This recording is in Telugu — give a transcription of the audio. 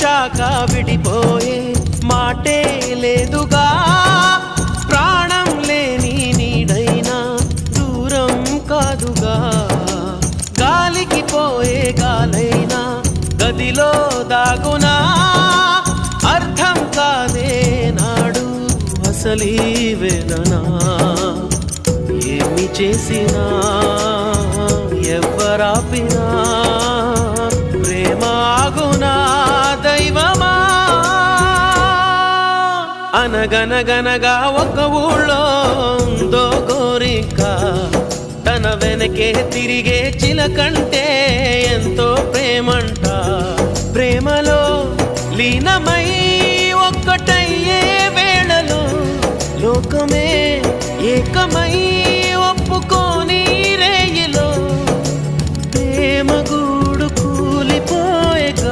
కలిశాక విడిపోయే మాటే లేదుగా, ప్రాణం లేని నీడైనా దూరం కాదుగా, గాలికి పోయే గాలైనా గదిలో దాగునా, అర్థం కాదే నాడు అసలీ వేదనా, ఏమి చేసినా ఎవ్వరాపినా ప్రేమ ఆగునా దైవమా. అనగనగనగా ఒక ఊళ్ళో ఉందో గోరిక, తన వెనకే తిరిగే చిలకంటే ఎంతో ప్రేమంట, ప్రేమలో లీనమై ఒక్కటయ్యే వేళలో లోకమే ఏకమై